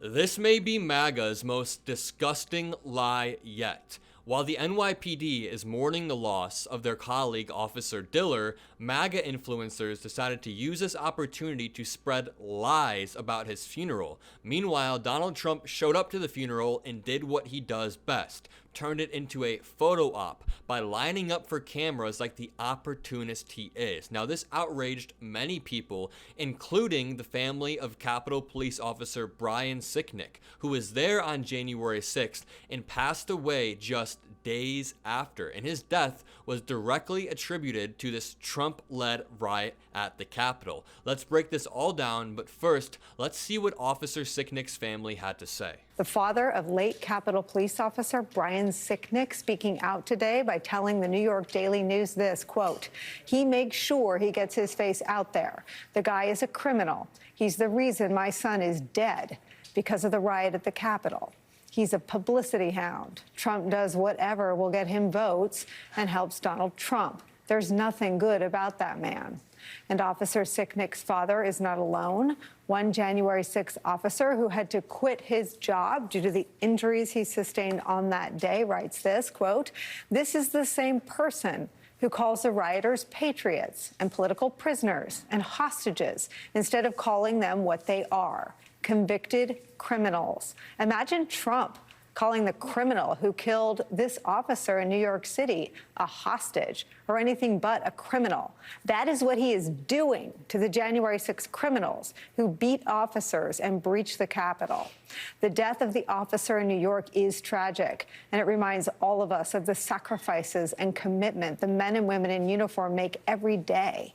This may be MAGA's most disgusting lie yet. While the NYPD is mourning the loss of their colleague Officer Diller, MAGA influencers decided to use this opportunity to spread lies about his funeral. Meanwhile, Donald Trump showed up to the funeral and did what he does best, turned it into a photo op by lining up for cameras like the opportunist he is. Now, this outraged many people, including the family of Capitol Police Officer Brian Sicknick, who was there on January 6th and passed away just days after, and his death was directly attributed to this Trump-led riot at the Capitol. Let's break this all down, but first, let's see what Officer Sicknick's family had to say. The father of late Capitol Police Officer Brian Sicknick speaking out today by telling the New York Daily News this, quote, "He makes sure he gets his face out there. The guy is a criminal. He's the reason my son is dead because of the riot at the Capitol. He's a publicity hound. Trump does whatever will get him votes and helps Donald Trump. There's nothing good about that man." And Officer Sicknick's father is not alone. One January 6th officer who had to quit his job due to the injuries he sustained on that day writes this, quote, "This is the same person who calls the rioters patriots and political prisoners and hostages instead of calling them what they are, convicted criminals." Imagine Trump calling the criminal who killed this officer in New York City a hostage or anything but a criminal. That is what he is doing to the January 6th criminals who beat officers and breached the Capitol. The death of the officer in New York is tragic, and it reminds all of us of the sacrifices and commitment the men and women in uniform make every day.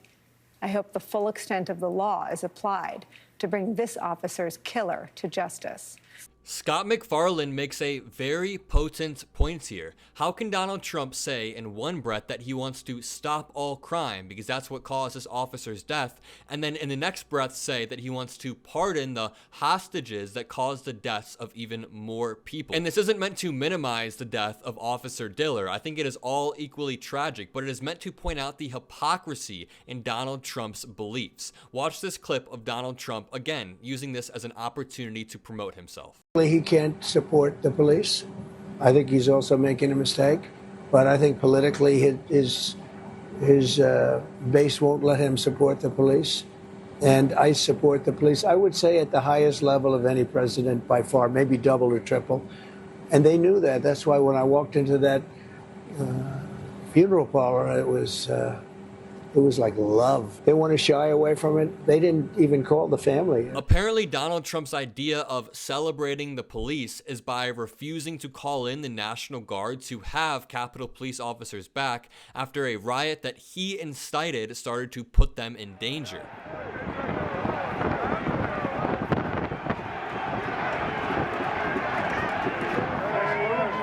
I hope the full extent of the law is applied to bring this officer's killer to justice. Scott McFarland makes a very potent point here. How can Donald Trump say in one breath that he wants to stop all crime because that's what caused this officer's death, and then in the next breath say that he wants to pardon the hostages that caused the deaths of even more people? And this isn't meant to minimize the death of Officer Diller. I think it is all equally tragic, but it is meant to point out the hypocrisy in Donald Trump's beliefs. Watch this clip of Donald Trump, again, using this as an opportunity to promote himself. He can't support the police. I think he's also making a mistake, but I think politically his base won't let him support the police, and I support the police. I would say at the highest level of any president by far, maybe double or triple, and they knew that. That's why when I walked into that funeral parlor, it was like love. They want to shy away from it. They didn't even call the family. Apparently, Donald Trump's idea of celebrating the police is by refusing to call in the National Guard to have Capitol Police officers back after a riot that he incited started to put them in danger.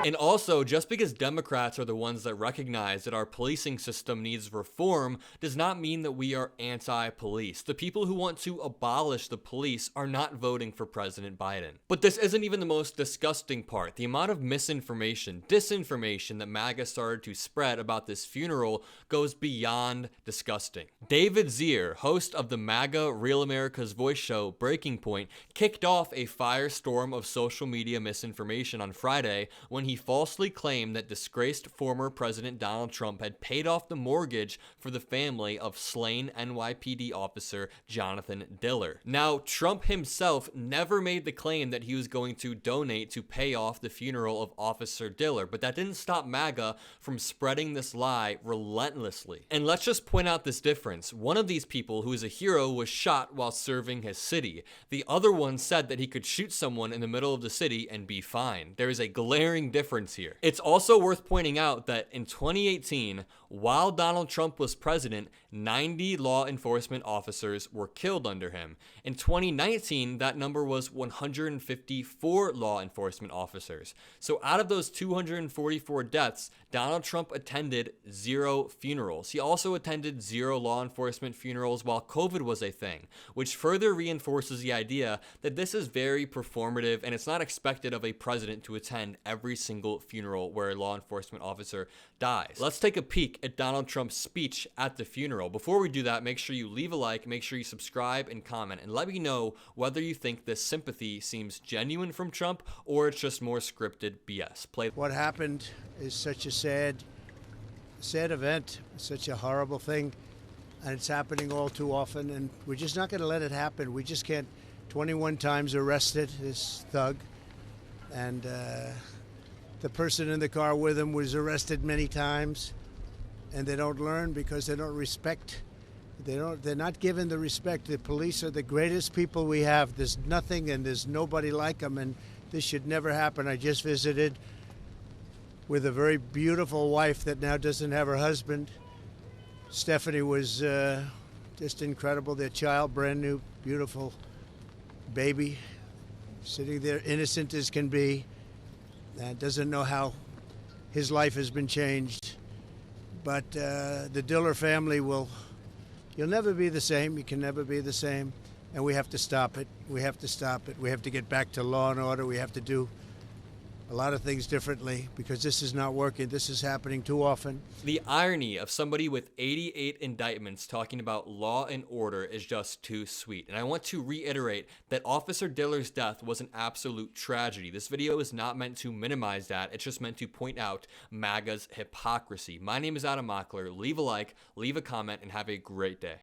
And also, just because Democrats are the ones that recognize that our policing system needs reform does not mean that we are anti-police. The people who want to abolish the police are not voting for President Biden. But this isn't even the most disgusting part. The amount of misinformation, disinformation that MAGA started to spread about this funeral goes beyond disgusting. David Zier, host of the MAGA Real America's Voice show Breaking Point, kicked off a firestorm of social media misinformation on Friday when he falsely claimed that disgraced former President Donald Trump had paid off the mortgage for the family of slain NYPD Officer Jonathan Diller. Now, Trump himself never made the claim that he was going to donate to pay off the funeral of Officer Diller, but that didn't stop MAGA from spreading this lie relentlessly. And let's just point out this difference. One of these people, who is a hero, was shot while serving his city. The other one said that he could shoot someone in the middle of the city and be fine. There is a glaring difference here. It's also worth pointing out that in 2018, while Donald Trump was president, 90 law enforcement officers were killed under him. In 2019, that number was 154 law enforcement officers. So out of those 244 deaths, Donald Trump attended 0 funerals. He also attended 0 law enforcement funerals while COVID was a thing, which further reinforces the idea that this is very performative and it's not expected of a president to attend every single funeral where a law enforcement officer dies. Let's take a peek at Donald Trump's speech at the funeral. Before we do that, make sure you leave a like, make sure you subscribe and comment, and let me know whether you think this sympathy seems genuine from Trump or it's just more scripted BS. Play. What happened is such a sad event, such a horrible thing, and it's happening all too often, and we're just not going to let it happen. We just can't. 21 times arrested, this thug, and the person in the car with him was arrested many times, and they don't learn because they don't respect. They're not given the respect. The police are the greatest people we have. There's nothing and there's nobody like them, and this should never happen. I just visited with a very beautiful wife that now doesn't have her husband. Stephanie was just incredible. Their child, brand new, beautiful baby, sitting there innocent as can be, and doesn't know how his life has been changed. But the Diller family you'll never be the same. You can never be the same, and we have to stop it. We have to stop it. We have to get back to law and order. We have to do a lot of things differently because this is not working. This is happening too often. The irony of somebody with 88 indictments talking about law and order is just too sweet. And I want to reiterate that Officer Diller's death was an absolute tragedy. This video is not meant to minimize that. It's just meant to point out MAGA's hypocrisy. My name is Mockler. Leave a like, leave a comment, and have a great day.